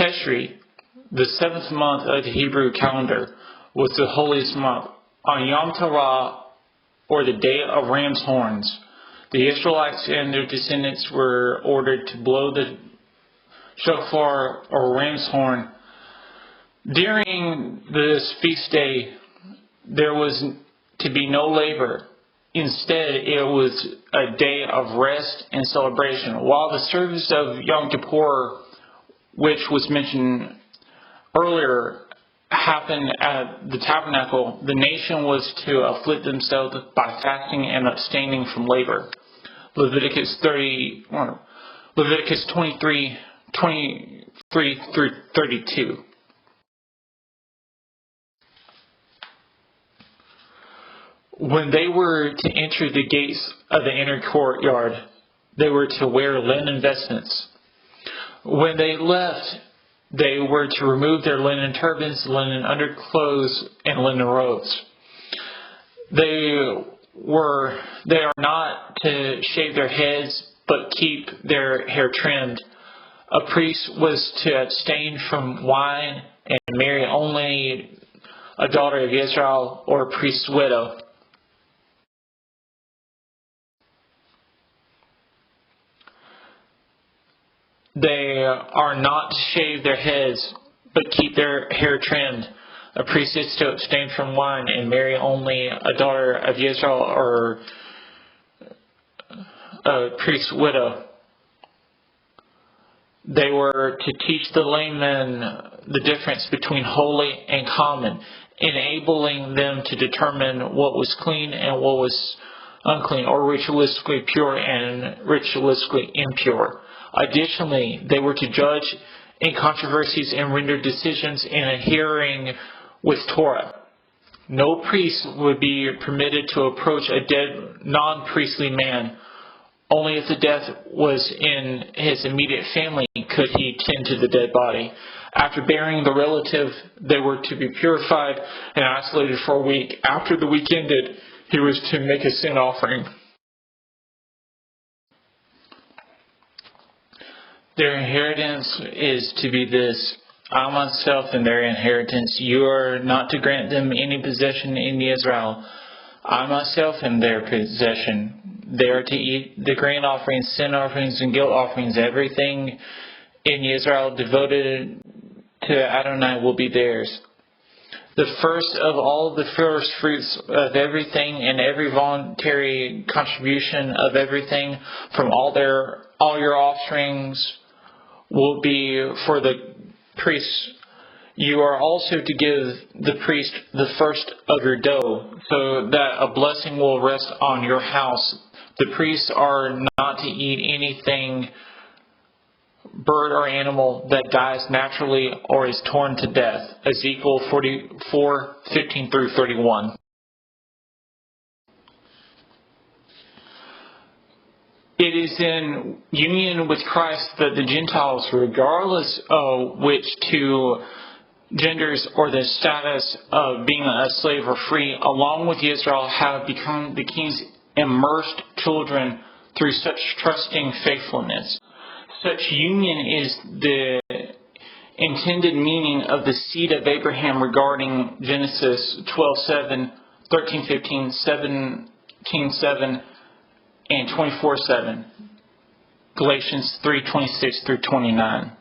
Teshri, the 7th month of the Hebrew calendar, was the holiest month. On Yom Torah, or the Day of Ram's Horns, the Israelites and their descendants were ordered to blow the shofar or ram's horn. During this feast day, there was to be no labor. Instead, it was a day of rest and celebration. While the service of Yom Kippur, which was mentioned earlier, happened at the tabernacle, the nation was to afflict themselves by fasting and abstaining from labor. Leviticus 23 through 32. When they were to enter the gates of the inner courtyard, they were to wear linen vestments. When they left, they were to remove their linen turbans, linen underclothes, and linen robes. They are not to shave their heads, but keep their hair trimmed. A priest was to abstain from wine and marry only a daughter of Israel or a priest's widow. They are not to shave their heads, but keep their hair trimmed. A priest is to abstain from wine and marry only a daughter of Israel or a priest's widow. They were to teach the laymen the difference between holy and common, enabling them to determine what was clean and what was unclean, or ritualistically pure and ritualistically impure. Additionally, they were to judge in controversies and render decisions in adhering with Torah. No priest would be permitted to approach a dead non-priestly man. Only if the death was in his immediate family could he tend to the dead body. After burying the relative, they were to be purified and isolated for a week. After the week ended, he was to make a sin offering. Their inheritance is to be this: I myself am their inheritance. You are not to grant them any possession in Israel. I myself am their possession. They are to eat the grain offerings, sin offerings, and guilt offerings. Everything in Israel devoted to Adonai will be theirs. The first of all the first fruits of everything and every voluntary contribution of everything from all your offerings will be for the priests. You are also to give the priest the first of your dough, so that a blessing will rest on your house. The priests are not to eat anything, bird or animal, that dies naturally or is torn to death. Ezekiel 44:15 through 31. It is in union with Christ that the Gentiles, regardless of which two genders or the status of being a slave or free, along with Israel, have become the King's immersed children through such trusting faithfulness. Such union is the intended meaning of the seed of Abraham regarding Genesis 12:7, 13:15, 17:7, and 24:7. Galatians 3:26 through 29.